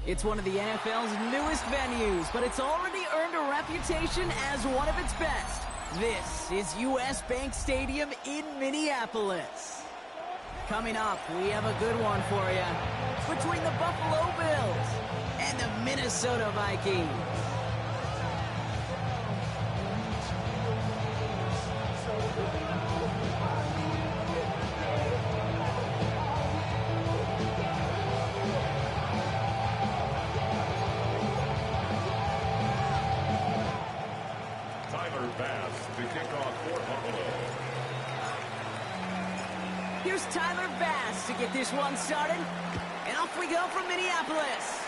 It's one of the NFL's newest venues, but it's already earned a reputation as one of its best. This is US Bank Stadium in Minneapolis. Coming up, we have a good one for you. Between the Buffalo Bills and the Minnesota Vikings. Here's Tyler Bass to get this one started. And off we go from Minneapolis.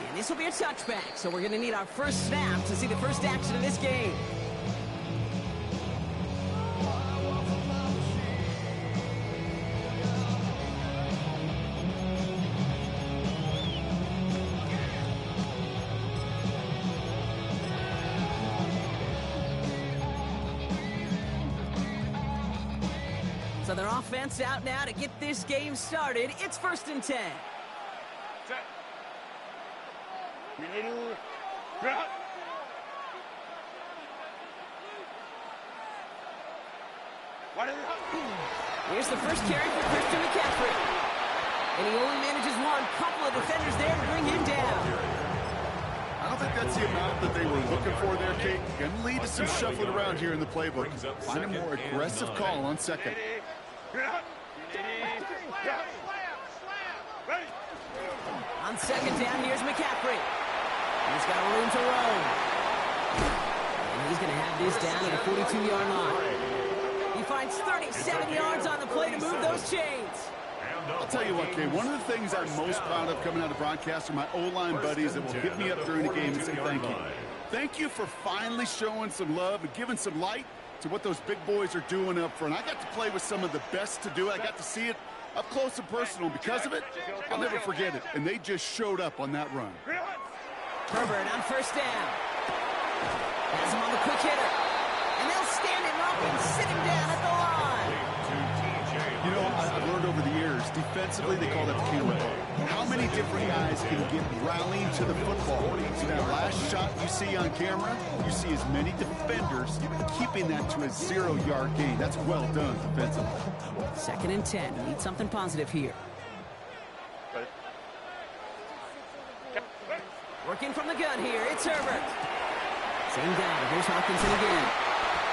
And this will be a touchback, so we're going to need our first snap to see the first action of this game. So their offense out now to get this game started. It's 1st and 10. Set. Here's the first carry for Christian McCaffrey. And he only manages one. Couple of defenders there to bring him down. I don't think that's the amount that they were looking for there, Kate. Going to lead to some shuffling around here in the playbook. Find a more aggressive call on second. On second down, here's McCaffrey. He's got room to roam. And he's going to have this down at the 42-yard line. He finds 37 yards on the play to move those chains. I'll tell you what, Kay, one of the things I'm most proud of coming out of broadcast are my O-line buddies that will hit me up during the game and say thank you. Thank you for finally showing some love and giving some light to what those big boys are doing up front. I got to play with some of the best to do it. I got to see it up close and personal. Because of it, I'll never forget it. And they just showed up on that run. Herbert on first down. Has him on the quick hitter. And they'll stand him up and sit him down at the line. You know, I've learned over the years, defensively, they call that the camera ball. How many different guys can get rallying to the football? So that last shot you see on camera, you see as many defenders keeping that to a 0-yard gain. That's well done defensively. 2nd and 10. Need something positive here. Working from the gun here. It's Herbert. Same down. Here's Hawkinson again.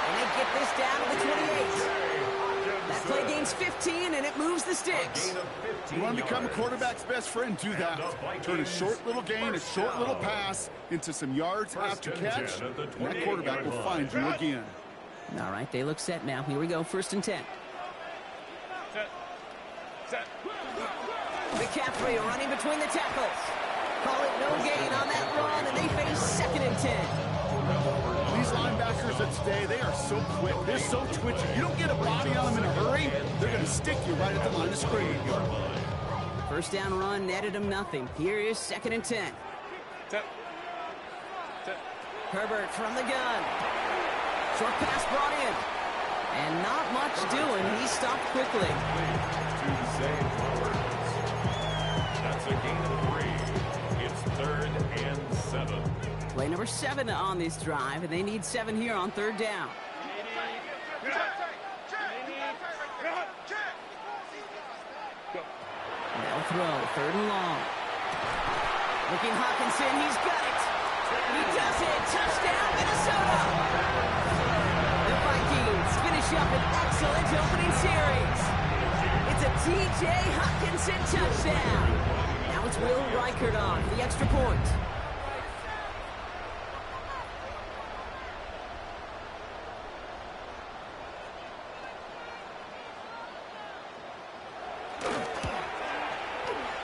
And they get this down to the 28. That play gains 15, and it moves the sticks. You want to become a quarterback's best friend, do that. Turn a short little gain, a short little pass into some yards after catch, and that quarterback will find you again. All right, they look set now. Here we go, 1st and 10. Set. McCaffrey running between the tackles. Call it no gain on that run, and they face 2nd and 10. These linebackers of today, they are so quick. They're so twitchy. You don't get a body on them in a hurry, they're going to stick you right at the line of scrimmage. First down run netted him nothing. Here is 2nd and 10. Set. Herbert from the gun. Short pass brought in. And not much doing. He stopped quickly. That's a gain of 3. It's 3rd and 7. Play number 7 on this drive, and they need 7 here on 3rd down. They'll throw, 3rd and long. Looking Hawkinson, he's got it. He does it. Touchdown, Minnesota. The Vikings finish up an excellent opening series. It's a T.J. Hawkinson touchdown. Now it's Will Reichert on for the extra point.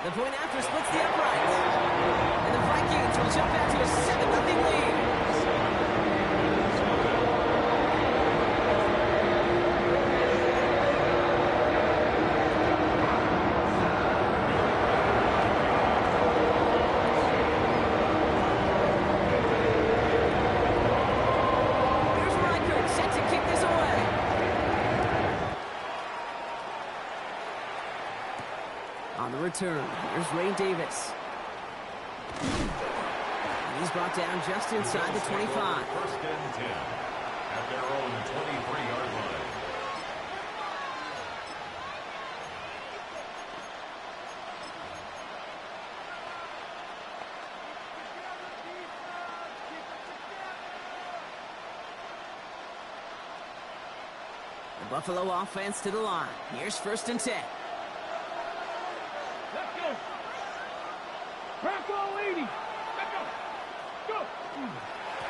The point after splits the uprights. And the Vikings will jump out to a 7-0 lead. Here's Reichert set to kick this away. On the return. Here's Ray Davis. He's brought down just inside the 25. First and 10 at their own 23-yard line. The Buffalo offense to the line. Here's first and 10. Let's go. Bronco 80. Let's go. Go.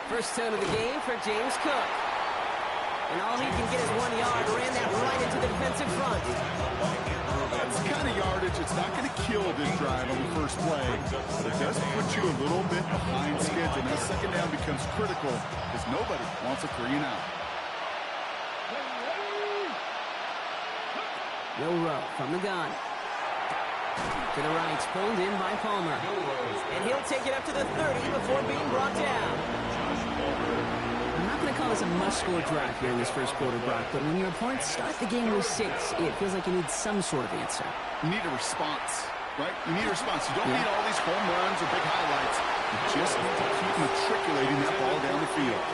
First down of the game for James Cook. And all he can get is 1 yard. Ran that right into the defensive front. That's the kind of yardage. It's not going to kill this drive on the first play, but it does put you a little bit behind schedule. Now second down becomes critical because nobody wants a 3 and out. Will Rowe from the gun. To the right, pulled in by Palmer. And he'll take it up to the 30 before being brought down. I'm not going to call this a must-score drive here in this first quarter, Brock, but when your opponents start the game with 6, it feels like you need some sort of answer. You need a response, right? You need a response. You don't need all these home runs or big highlights. You just need to keep matriculating that ball down the field.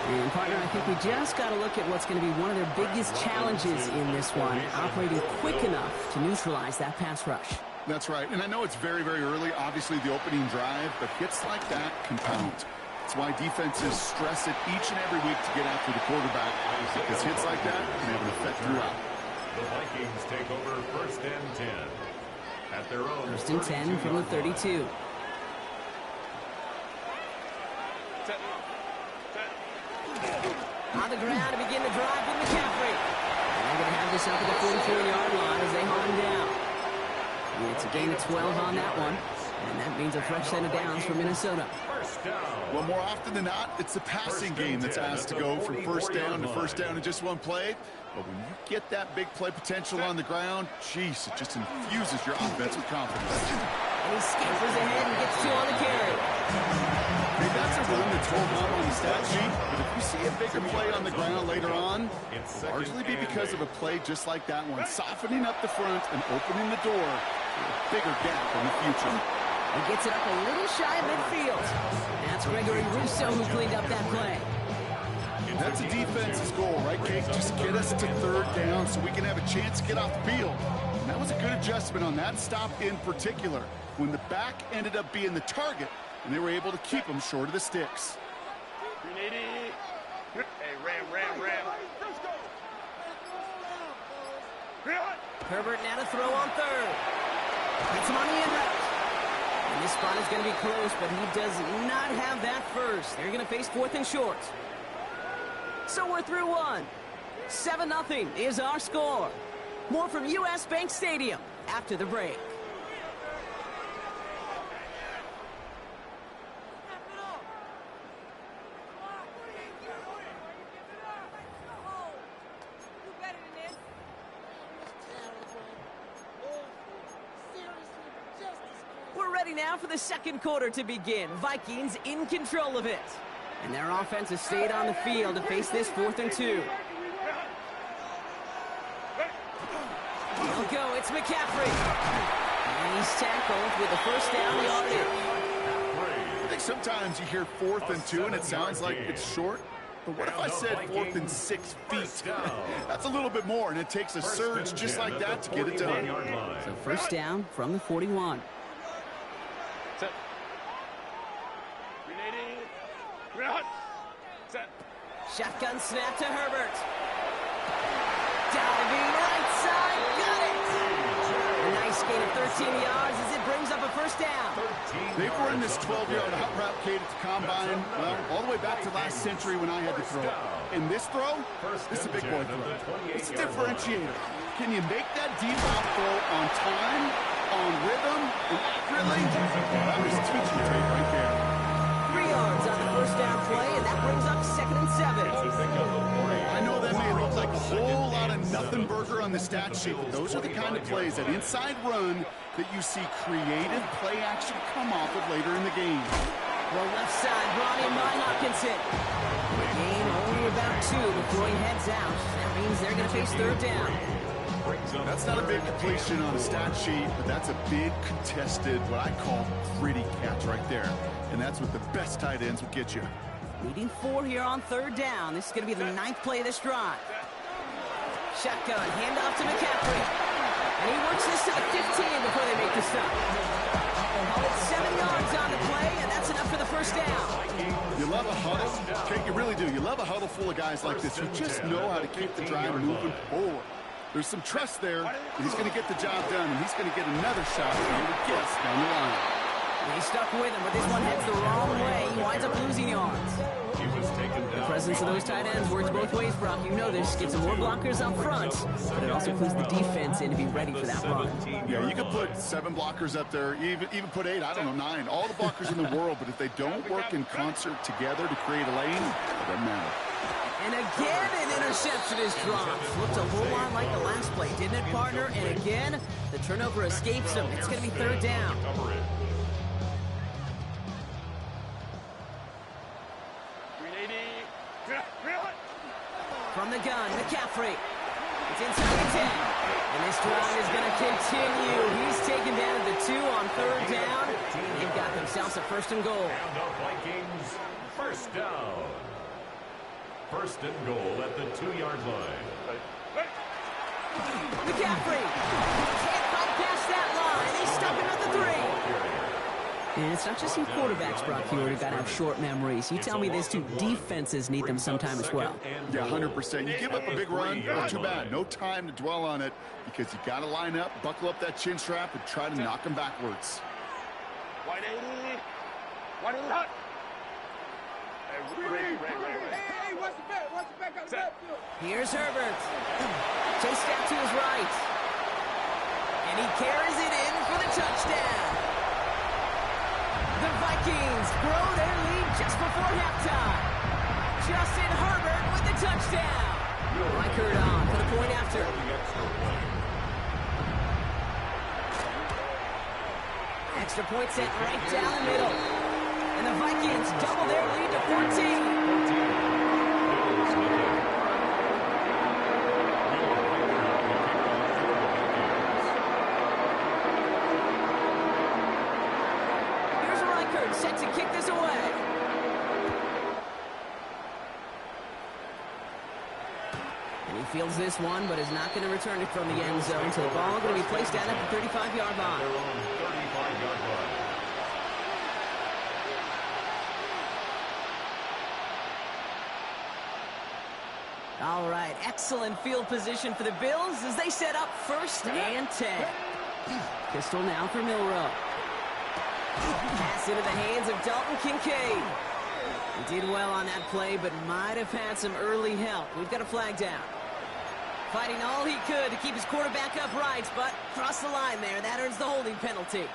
And, partner, I think we just got to look at what's going to be one of their biggest challenges in this one, operating quick enough to neutralize that pass rush. That's right. And I know it's very, very early, obviously, the opening drive, but hits like that compound. That's why defenses stress it each and every week to get after the quarterback, because hits like that can have an effect throughout. The Vikings take over first and 10 at their own. First and 10 from the 32. On the ground to begin the drive with McCaffrey. And they're going to have this up at the 44-yard line as they haul him down. And it's a gain of 12 on that one. And that means a fresh set of downs for Minnesota. Well, more often than not, it's the passing game that's asked to go from first down to first down in just one play. But when you get that big play potential on the ground, geez, it just infuses your offense with confidence. And he scampers ahead and gets 2 on the carry. Hey, that's a run that's rolled up on the stat sheet, but if you see a bigger play on the ground later on, it'll largely be because of a play just like that one, softening up the front and opening the door for a bigger gap in the future. He gets it up a little shy of midfield. That's Gregory Rousseau who cleaned up that play. That's a defense's goal, right, Kate? Just get us to third down so we can have a chance to get off the field. And that was a good adjustment on that stop in particular, when the back ended up being the target, and they were able to keep them short of the sticks. Hey, Ram. Herbert now to throw on third. Hits him on the in route. And this spot is going to be close, but he does not have that first. They're going to face 4th and short. So we're through one. 7-0 is our score. More from U.S. Bank Stadium after the break. We're ready now for the second quarter to begin. Vikings in control of it. And their offense has stayed on the field to face this 4th and 2. He'll go. It's McCaffrey. And he's tackled with the first down yardage. I think sometimes you hear 4th and 2 and it sounds like it's short. But what if I said 4th and 6 feet? That's a little bit more, and it takes a surge just like that to get it done. So first down from the 41. Shotgun snap to Herbert. Diving right side, got it! A nice gain of 13 yards as it brings up a first down. They've run this 12-yard hot route, Kate, at the combine, well, all the way back to last century when I had to throw. And this throw, this is a big boy throw. It's a differentiator. Can you make that deep out throw on time, on rhythm, and accurately? That was teaching tape right there. 3 yards on the first down play, and that brings up 2nd and 7. I know that may look like a whole lot of nothing burger on the stat sheet, but those are the kind of plays, that inside run, that you see creative play action come off of later in the game. Well, left side, brought in by Hawkinson. Gain only about 2 before he heads out. That means they're going to face third down. brings up That's not a big completion on a stat sheet, but that's a big contested, what I call gritty catch right there. And that's what the best tight ends will get you. Needing 4 here on third down. This is going to be the 9th play of this drive. Shotgun, handoff to McCaffrey. And he works this to the 15 before they make the stop. Call it 7 yards on the play, and that's enough for the first down. You love a huddle. Okay, you really do. You love a huddle full of guys like this who just know how to keep the drive moving forward. There's some trust there, and he's going to get the job done, and he's going to get another shot, you would guess, down the line. And he's stuck with him, but this one heads the wrong way. He winds up losing yards. He was taken down. The presence of those tight ends works both ways, Brock. You know this. Gets some more blockers up front, but it also clues the defense in to be ready for that run. Yeah, you can put 7 blockers up there, even put 8, I don't know, 9. All the blockers in the world, but if they don't work in concert together to create a lane, it doesn't matter. And again, an interception is dropped. Looked a whole lot like the last play, didn't it, partner? And again, the turnover escapes him. It's going to be third down. From the gun, McCaffrey. It's inside the 10. And this drive is going to continue. He's taken down at the 2 on third down. They've got themselves a first and goal. And the Vikings, first down. First and goal at the 2-yard line. McCaffrey can't fight past that line. He's stuck him at the 3. And it's not just you quarterbacks, Brock, you got to have short memories. You tell me these two defenses need them sometime as well. Yeah, 100%. You give up a big run, not too bad. No time to dwell on it because you got to line up, buckle up that chin strap, and try to knock them backwards. White 80. White 80 hot. Hey, what's the back? What's the back on the backfield? Here's Herbert. Chased out to his right. And he carries it in for the touchdown. The Vikings grow their lead just before halftime. Justin Herbert with the touchdown. Reichert on for the point after. Extra point set right down the middle. And the Vikings double their lead to 14. Set to kick this away. And he fields this one, but is not going to return it from the end zone. So the ball going to be placed down at the 35-yard line. Their own 35-yard line. All right, excellent field position for the Bills as they set up first and 10. Pistol now for Milrow. Pass into the hands of Dalton Kincaid. He did well on that play, but might have had some early help. We've got a flag down. Fighting all he could to keep his quarterback upright, but crossed the line there. That earns the holding penalty.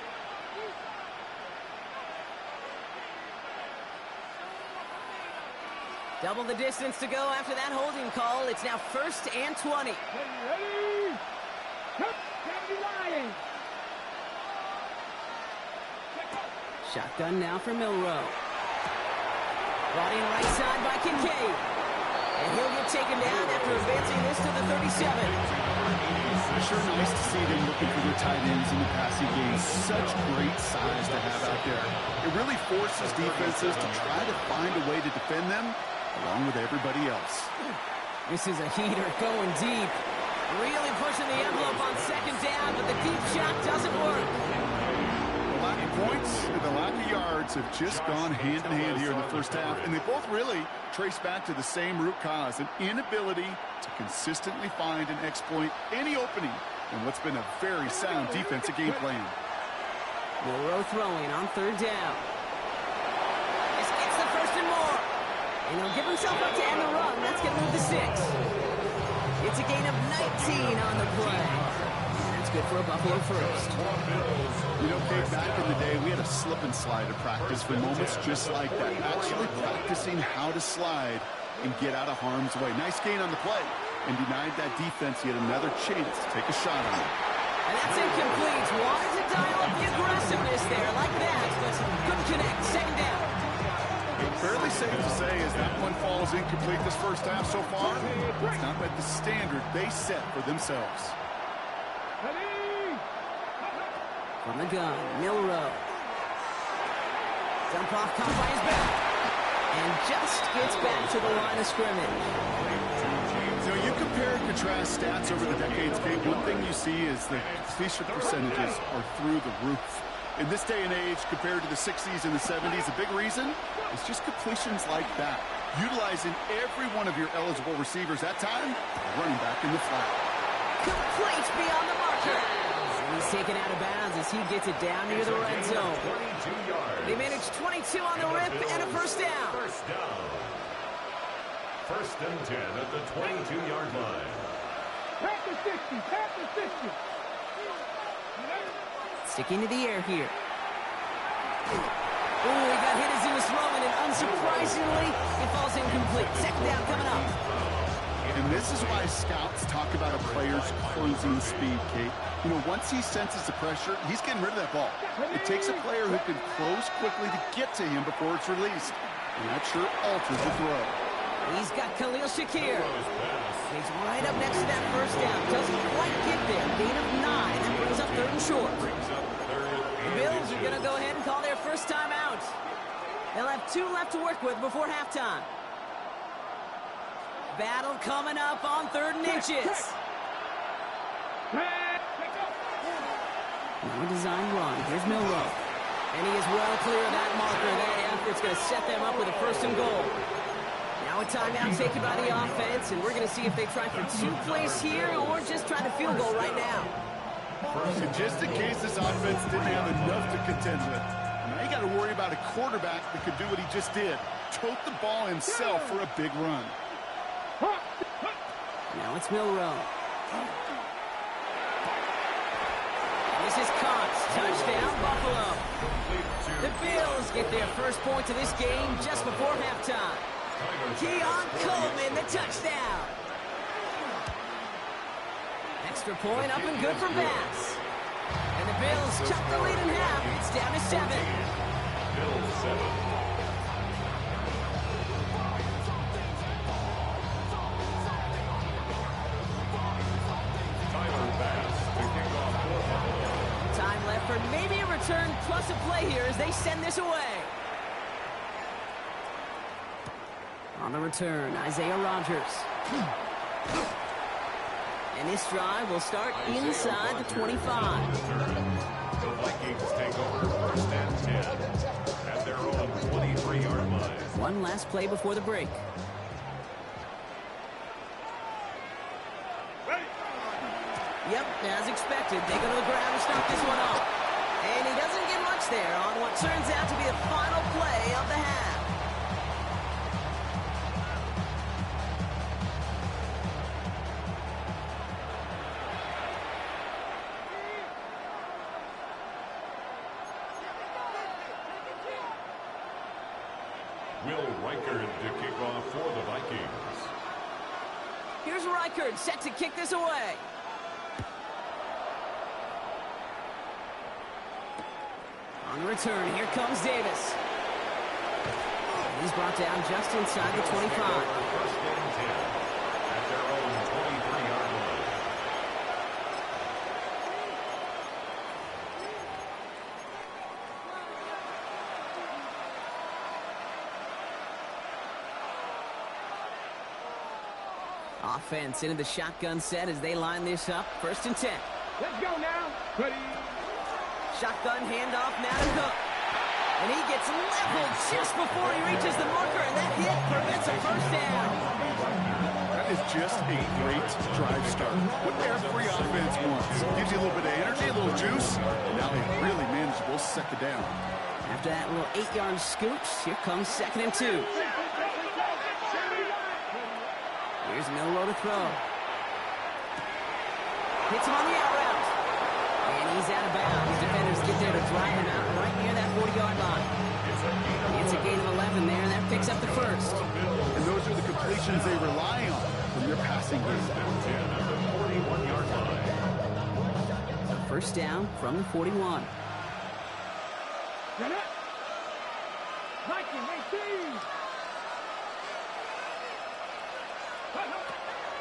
Double the distance to go after that holding call. It's now first and 20. Ready? Lion. Shotgun now for Milrow. Brought in right side by Kincaid. And he'll get taken down after advancing this to the 37. Sure nice to see them looking for their tight ends in the passing game. Such great size to have out there. It really forces defenses to try to find a way to defend them along with everybody else. This is a heater going deep. Really pushing the envelope on second down, but the deep shot doesn't work. The lack of points and the lack of yards have just gone hand in hand here in the first half, and they both really trace back to the same root cause, an inability to consistently find and exploit any opening in what's been a very sound defensive game plan. Milrow throwing on third down. This gets the first and more. And he'll give himself up to end the run. That's going to move to 6. It's a gain of 19 on the play. That's good for a Buffalo first. You know, Kate, back in the day, we had a slip and slide at practice for moments just like that. Actually practicing how to slide and get out of harm's way. Nice gain on the play. And denied that defense yet another chance to take a shot on it. And that's incomplete. Wanted to dial up the aggressiveness there like that, but couldn't connect. Second down. Fairly safe to say as that one falls incomplete this first half so far, it's not met the standard they set for themselves. From the gun, Milrow. Dump off, caught by his back. And just gets back to the line of scrimmage. So you compare and contrast stats over the decades, Kate. One thing you see is the completion percentages are through the roof. In this day and age, compared to the 60s and the 70s, a big reason is just completions like that. Utilizing every one of your eligible receivers that time, running back in the flat. Complete beyond the marker. And he's taken out of bounds as he gets it down near the red zone. They managed 22 on the rip and a first down. First and 10 at the 22-yard line. Pass the 60, pass the 60. Sticking to the air here. Oh, he got hit as he was throwing, and unsurprisingly, it falls incomplete. Second down coming up. And this is why scouts talk about a player's closing speed, Kate. You know, once he senses the pressure, he's getting rid of that ball. It takes a player who can close quickly to get to him before it's released. And that sure alters the throw. He's got Khalil Shakir. He's right up next to that first down. Doesn't quite get there. Gain of 9. That brings up third and short. The Bills are going to go ahead and call their first time out. They'll have 2 left to work with before halftime. Battle coming up on 3rd and inches. No design run. Here's Milrow. And he is well clear of that marker. That effort's going to set them up with a first and goal. Now a timeout taken by the offense, and we're going to see if they try for 2 plays here or just try the field goal right now. And just in case this offense didn't have enough to contend with, now you got to worry about a quarterback that could do what he just did. Tote the ball himself for a big run. Now it's Milrow. This is Cox. Touchdown, Buffalo. The Bills get their first point of this game just before halftime. Keon Coleman, the touchdown. Extra point up and good for Bass. And the Bills chop the lead in half. It's down to 7. Bills 7. Time left for maybe a return plus a play here as they send this away. On the return, Isaiah Rodgers. And this drive will start inside the 25. The Vikings take over first and 10 at their own 23-yard line. One last play before the break. Yep, as expected, they go to the ground and start this one off. And he doesn't get much there on what turns out to be the final play of the half. Will Reichard to kick off for the Vikings. Here's Reichard set to kick this away. On the return, here comes Davis. He's brought down just inside the 25. First and 10 at their own 23-yard line. Offense into the shotgun set as they line this up. First and 10. Let's go now. Ready. Shotgun handoff now to Cook. And he gets leveled just before he reaches the marker, and that hit prevents a first down. That is just a great drive start. What every offense wants. Gives you a little bit of energy, a little juice. And now a really manageable second down. After that little 8-yard scooch, here comes 2nd and 2. Here's Milrow to throw. Hits him on the out route. And he's out of bounds. Defenders get there to drive him out right near that 40-yard line. It's a gain of 11 there, and that picks up the first. And those are the completions they rely on from their passing game. First down from the 41.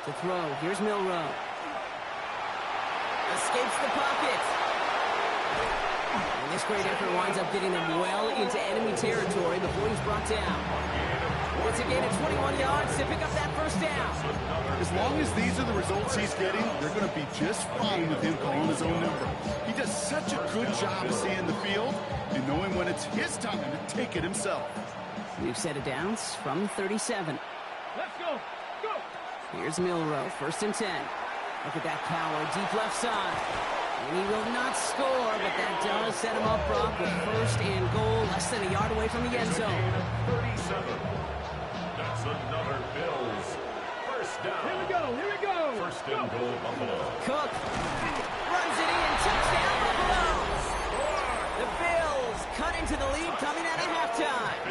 To throw, here's Milrow. A Escapes the pocket. And this great effort winds up getting them well into enemy territory before he's brought down. It's a gain of 21 yards to pick up that first down. As long as these are the results he's getting, they're going to be just fine with him calling his own number. He does such a good job of seeing the field and knowing when it's his time to take it himself. We've set it downs from 37. Let's go. Go. Here's Milrow, 1st and 10. Look at that power, deep left side. And he will not score, but that does set him up, Brock, with 1st and goal, less than a yard away from the end zone. 37. That's another Bills. 1st down. Here we go. Here we go. 1st and goal, Buffalo. Cook runs it in, touchdown, Buffalo. The Bills cut into the lead coming out of halftime.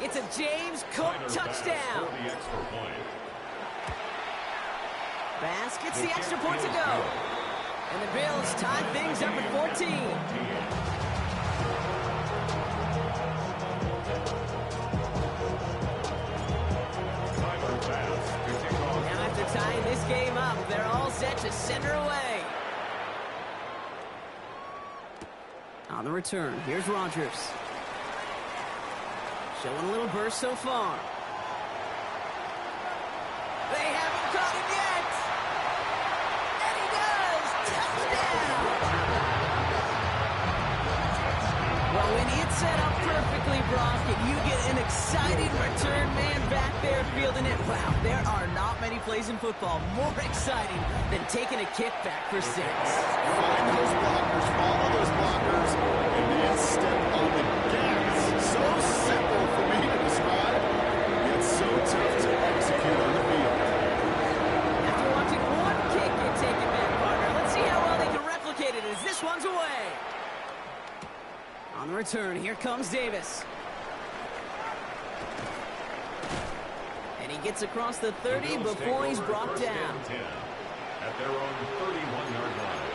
It's a James Cook touchdown. For the extra point. Bass gets the extra point to go. And the Bills tie things up at 14. Now after tying this game up, they're all set to send her away. On the return, here's Rodgers. Showing a little burst so far. They haven't caught him yet. And he does. Touchdown. Well, when it's set up perfectly, Brock, and you get an exciting return man back there fielding it, wow, there are not many plays in football more exciting than taking a kickback for 6. Find those blockers, follow those blockers, and then step on the gas. So simple for me to describe, yet so tough to execute on the field. After watching one kick get taken back, partner, let's see how well they can replicate it as this one's away. On the return, here comes Davis. And he gets across the 30 before he's brought down. At their own 31-yard line.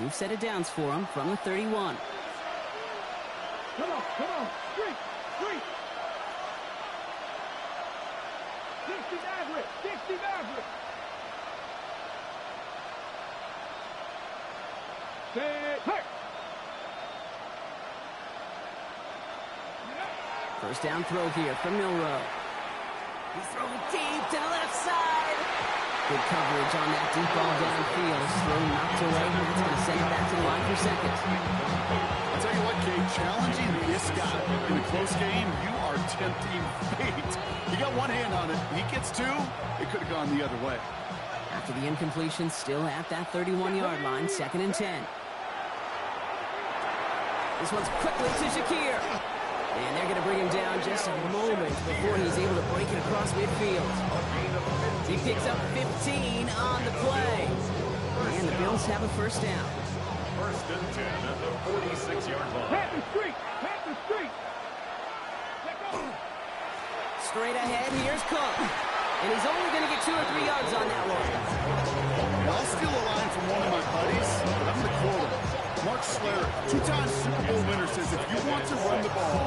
You've set it downs for him from the 31. Come on. Street. 60 Maverick. 60 Maverick. Hey. 1st down throw here from Milrow. He's throwing deep to the left side. Good coverage on that deep ball downfield. Throw knocked away. It's going to send it back to the line for 2nd. I'll tell you what, Kate, challenging this guy in a close game, you are tempting fate. You got one hand on it. He gets 2. It could have gone the other way. After the incompletion, still at that 31-yard line, 2nd and 10. This one's quickly to Shakir. And they're going to bring him down just a moment before he's able to break it across midfield. He picks up 15 on the play. And the Bills have a 1st down. 1st and 10 at the 46-yard line. Panther Street. Straight ahead, here's Cook. And he's only going to get 2 or 3 yards on that one. I'll steal a line from one of my buddies, but I'm going to quote him. Mark Slayer, 2-time Super Bowl winner, says if you want to run the ball,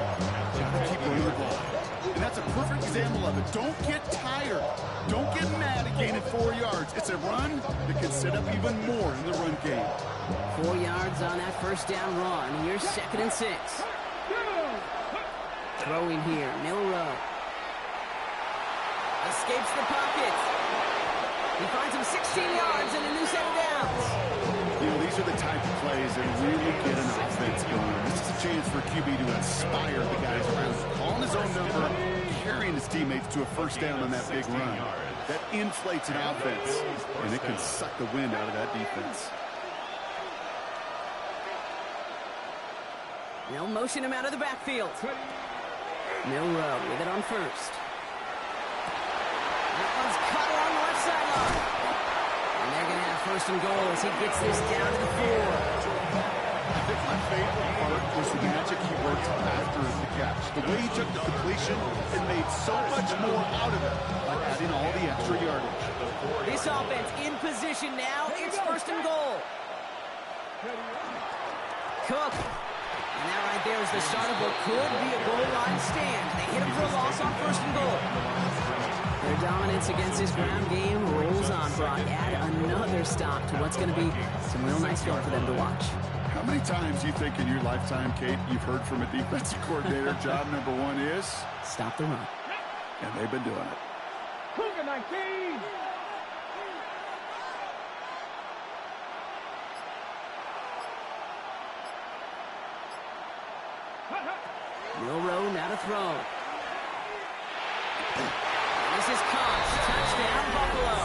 you got to keep running the ball. And that's a perfect example of it. Don't get tired. Don't get mad at gaining 4 yards. It's a run that can set up even more in the run game. 4 yards on that 1st down run. Here's 2nd and 6. Throwing here, Milrow. Escapes the pocket. He finds him 16 yards and a new set of downs. You know, these are the type of plays that really get an offense going. This is a chance for QB to inspire the guys around him. Calling his own number, carrying his teammates to a 1st down on that big run. That inflates an offense, and it can suck the wind out of that defense. They'll motion him out of the backfield. Milrow with it on 1st. That one's caught along the left sideline. And they're going to have 1st and goal as he gets this down to the 4. I think my favorite part was the magic he worked after the catch. The way he took the completion and made so much more out of it by adding all the extra yardage. This offense in position now. It's 1st and goal. Cook And that right there is the start of what could be a goal line stand. They hit him for a loss on first and goal. Their dominance against this ground game rolls on, Brock. Add another stop to what's going to be some real nice film for them to watch. How many times do you think in your lifetime, Kate, you've heard from a defensive coordinator, job number one is? Stop the run. And they've been doing it. Cougar 19. Milrow now to throw. This is caught. Touchdown, Buffalo.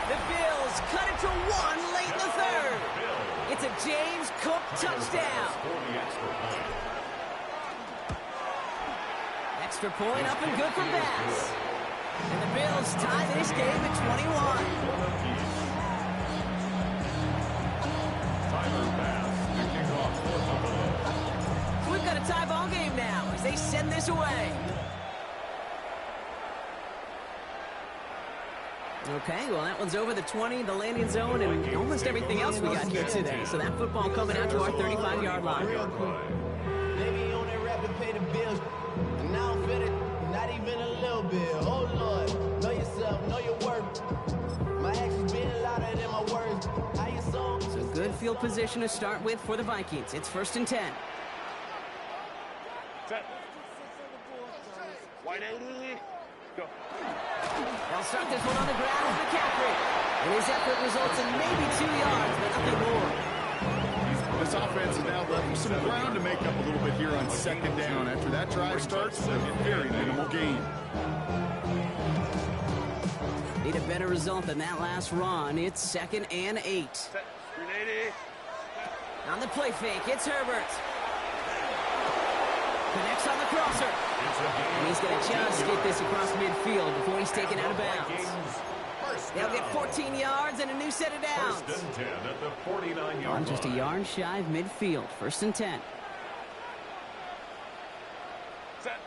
The Bills cut it to 1 late in the third. It's a James Cook touchdown. Extra point up and good for Bass. And the Bills tie this game at 21. We've got a tie ball game now as they send this away. Okay, well, that one's over the 20, the landing zone, and almost everything else we got here today. So that football coming out to our 35-yard line. Maybe on that rap and pay the bills. And now I'm fitted, not even a little bit. Oh, Lord, know yourself, know your worth. My actions being louder than my words. How you so? So good field position to start with for the Vikings. It's 1st and 10. Set. 180. Go. They'll start this one on the ground with McCaffrey. And his effort results in maybe 2 yards, but nothing more. This offense has now left some ground to make up a little bit here on 2nd down. After that drive starts, a very minimal gain. Need a better result than that last run. It's 2nd and 8. Set. 380. On the play fake, it's Herbert. Connects on the crosser. And he's going to just get this across midfield before he's taken out of bounds. They'll get 14 yards and a new set of downs. 1st and 10 at the 49-yard line. Just a yard shy of midfield. 1st and 10. Set.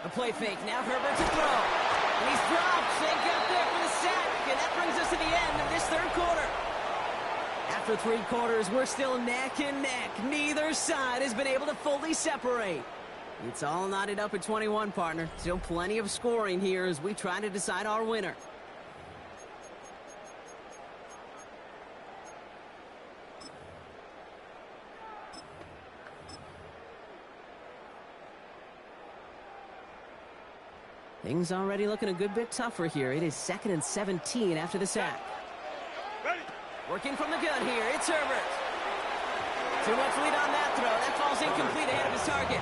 A play fake. Now Herbert to throw. And he's dropped. They got there for the sack. And that brings us to the end of this 3rd quarter. After 3 quarters, we're still neck and neck. Neither side has been able to fully separate. It's all knotted up at 21, partner. Still plenty of scoring here as we try to decide our winner. Things already looking a good bit tougher here. It is 2nd and 17 after the sack. Ready. Working from the gun here, it's Herbert. Too much lead on that throw. That falls incomplete ahead of his target.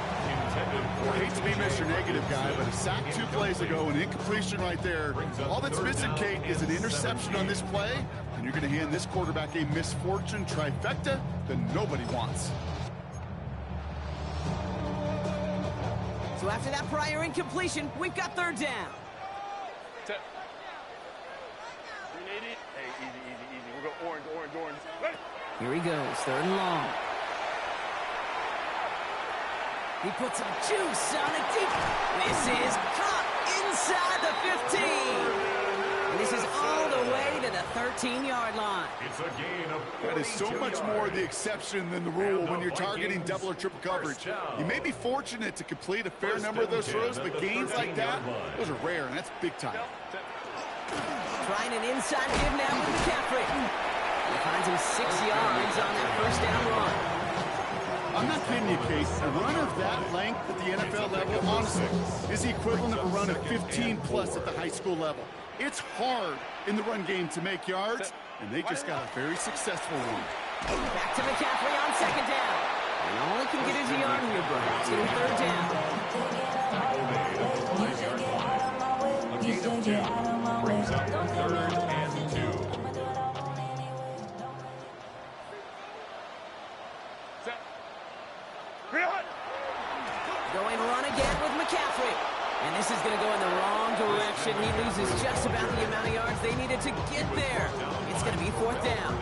I hate to be Mr. Negative guy, but a sack 2 plays ago, an incompletion right there. All that's missing, Kate, is an interception on this play, and you're going to hand this quarterback a misfortune trifecta that nobody wants. So after that prior incompletion, we've got 3rd down. Set. 380. Hey, easy. We're going orange. Ready. Here he goes, 3rd and long. He puts some juice on it deep. This is caught inside the 15. And this is all the way to the 13-yard line. It's a gain of 42 That is so much more the exception than the rule when you're targeting double or triple coverage. You may be fortunate to complete a fair number of those throws, but gains like that, those are rare, and that's big time. Trying an inside give now with McCaffrey. He finds him 6 yards on that 1st down run. I'm not kidding you, Kate. A runner of that length at the NFL level, honestly, is the equivalent of a run of 15-plus at the high school level. It's hard in the run game to make yards, and they just got a very successful one. Back to McCaffrey on 2nd down. And all he can get is a yard here, but it's going to be 3rd down. A gain of 2 brings up 3rd and 2. Set. Real. Going run again with McCaffrey. And this is going to go in the wrong direction. He loses just about the amount of yards they needed to get there. It's going to be 4th down.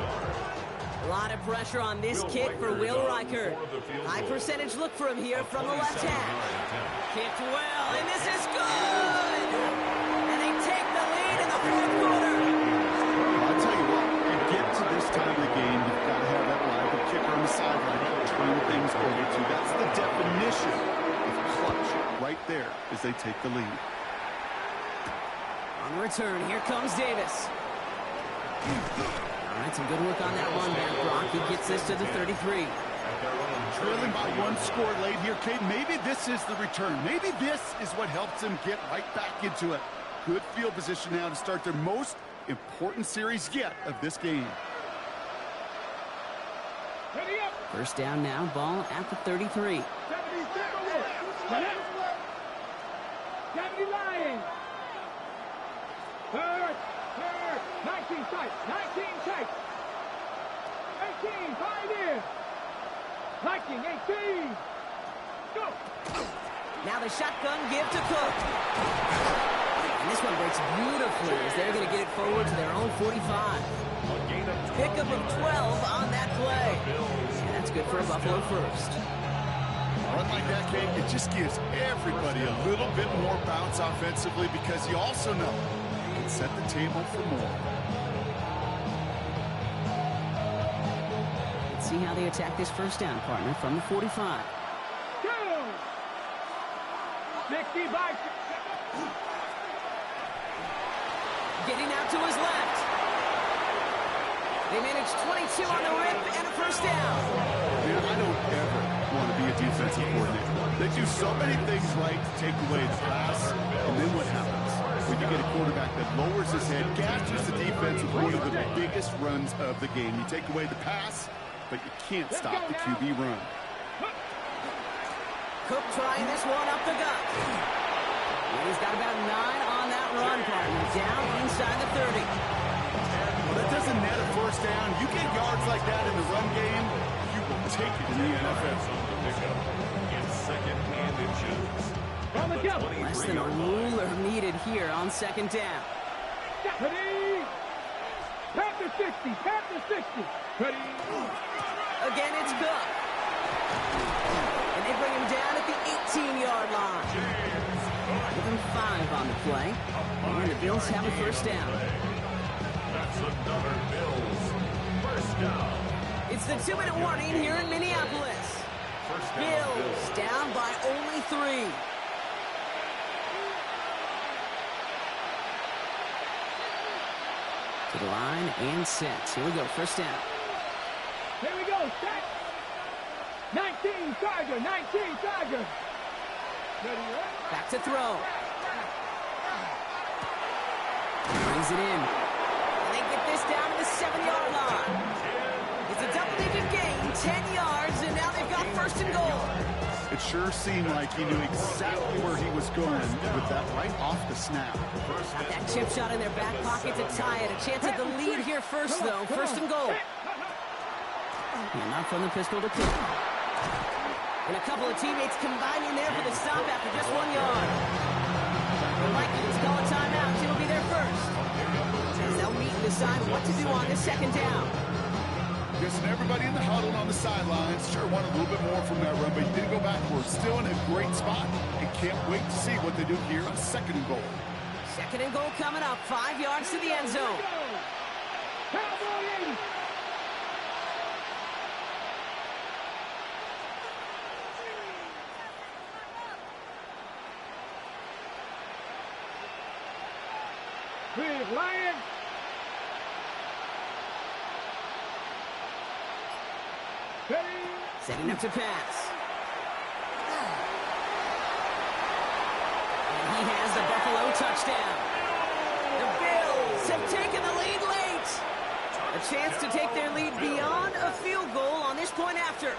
A lot of pressure on this kick for Will Reichert. High percentage look for him here from the left hash. Kicked well, and this is good! And they take the lead in the 4th quarter. I'll tell you what, you get to this time of the game, you've got to have that reliable kicker on the sideline to turn things over to. That's the there as they take the lead. On the return, here comes Davis. All right, some good work on that run back, Brock. He gets this to the 33. Trailing by one score late here, Kate. Maybe this is the return. Maybe this is what helps them get right back into it. Good field position now to start their most important series yet of this game. First down now, ball at the 33. 70 Lions. Third, 19 tight, 19 tight. 18, Pioneer. 19, 18. Go. Now the shotgun give to Cook. And this one breaks beautifully as they're going to get it forward to their own 45. Pickup of 12 on that play. And that's good for a Buffalo first. A run like that, Kate, it just gives everybody a little bit more bounce offensively because you also know you can set the table for more. Let's see how they attack this first down, partner, from the 45. 60 by... Getting out to his left. They managed 22 on the rip and a first down. Man, I don't ever want to be a defensive coordinator. They do so many things right to take away the pass, and then what happens? When you get a quarterback that lowers his head, gashes the defense with one of the biggest runs of the game. You take away the pass, but you can't stop the QB run. Cook trying this one up the gut. And he's got about 9 on that run, partner. Down inside the 30. Well, that doesn't net a first down. You get yards like that in the run game, you will take it in the NFL. Less than a ruler needed here on second down. Ready? Panther 60, Panther 60. Ready? Again, it's Cook. And they bring him down at the 18-yard line. Give him 5 on the play. And the Bills have a first down. That's another Bills first down. It's the 2-minute warning here in Minneapolis. Bills down by only 3. To the line and set. Here we go, first down. Here we go, set. 19 Charger, 19 Charger. Back to throw. Brings it in. And they get this down to the 7-yard line. It's a double-digit gain, 10 yards, and now they've got first and goal. It sure seemed like he knew exactly where he was going with that right off the snap. Got that chip shot in their back pocket to tie it. A chance at the lead here first, though. First and goal. And not from the pistol to Cook. And a couple of teammates combining there for the stop after just 1 yard. The Vikings call a timeout. He'll be there first. As they'll meet and decide what to do on this second down. Guessing everybody in the huddle on the sidelines sure wanted a little bit more from that run, but he didn't go backwards. Still in a great spot. And can't wait to see what they do here on second and goal. Second and goal coming up. 5 yards to the end zone. Cowboy 80. Big Lion. Setting up to pass. And he has the Buffalo touchdown. The Bills have taken the lead late. A chance to take their lead beyond a field goal on this point after.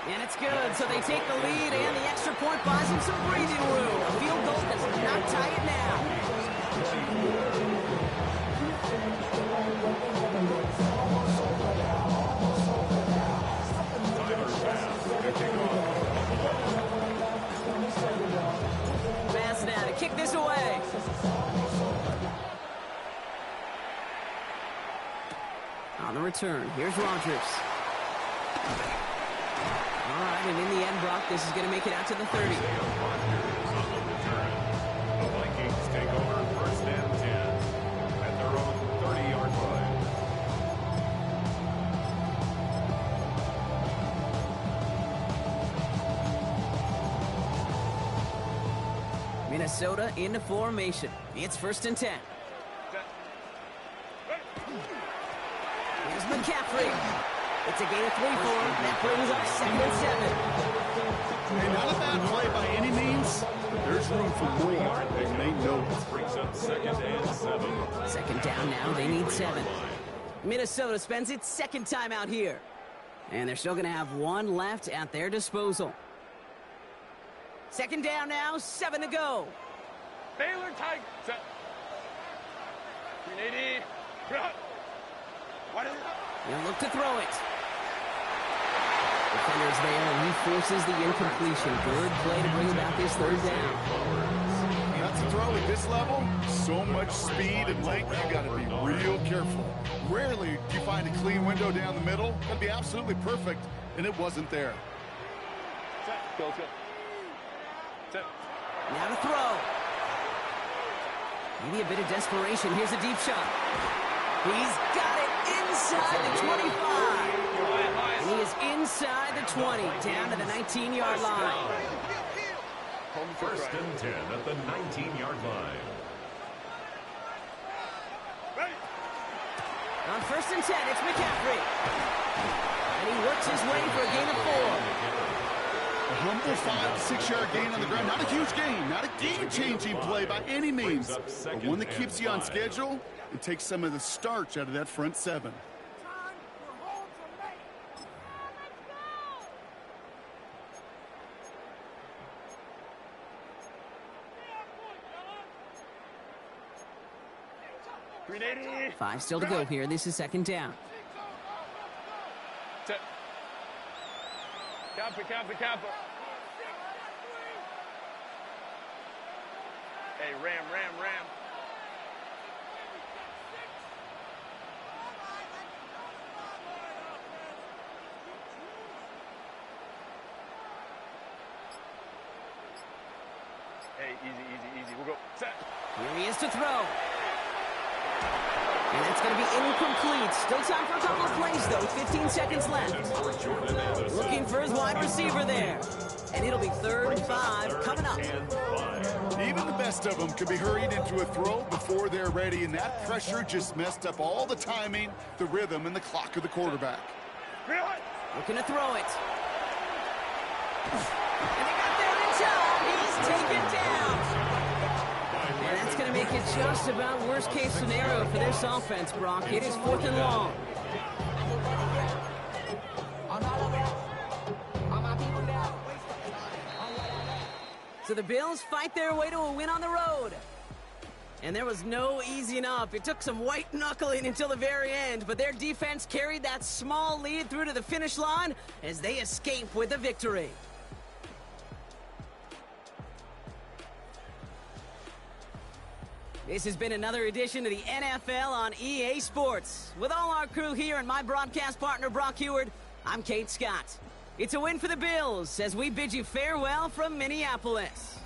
And it's good, so they take the lead, and the extra point buys them some breathing room. A field goal does not tie it now. Pass now to kick this away. On the return, here's Rodgers. All right, and in the end, Brock, this is going to make it out to the 30. The Vikings take over first and 10 at their own 30-yard line. Minnesota into formation. It's 1st and 10. Here's McCaffrey. It's a gain of 3 for him. That brings up 2nd and 7. And not a bad play by any means. There's room for more, and they know it. Brings up 2nd and 7. 2nd down now. They need 7. Minnesota spends its 2nd time out here. And they're still going to have 1 left at their disposal. 2nd down now. 7 to go. Baylor tight. Set. 380. Wide in. He'll look to throw it. Defenders there, and he forces the incompletion. Good play to bring about this 3rd down. That's a throw at this level. So much speed and length, you got to be real careful. Rarely do you find a clean window down the middle. That'd be absolutely perfect, and it wasn't there. Set. Go, set. Set. Now to throw. Maybe a bit of desperation. Here's a deep shot. He's got it inside the 25. And he is inside the 20, down to the 19-yard line. 1st and 10 at the 19-yard line. Ready. On 1st and 10, it's McCaffrey. And he works his way for a gain of 4. A humble 5 to 6 yard gain on the ground. Not a huge gain, not a game-changing play by any means, but one that keeps you on schedule and takes some of the starch out of that front 7. .380. 5 still to go here. This is 2nd down. Set. Kappa. Hey, ram. Hey, easy. We'll go. Set. Here he is to throw. And that's going to be incomplete. Still time for a couple of plays, though. 15 seconds left. Looking for his wide receiver there. And it'll be 3rd and 5 coming up. Even the best of them can be hurried into a throw before they're ready, and that pressure just messed up all the timing, the rhythm, and the clock of the quarterback. Looking to throw it. And they got there in time. He's taken down. And that's going to make it just about worst-case scenario for this offense, Brock. It is 4th and long. So the Bills fight their way to a win on the road. And there was no easing up. It took some white knuckling until the very end, but their defense carried that small lead through to the finish line as they escape with a victory. This has been another edition of the NFL on EA Sports. With all our crew here and my broadcast partner, Brock Heward, I'm Kate Scott. It's a win for the Bills as we bid you farewell from Minneapolis.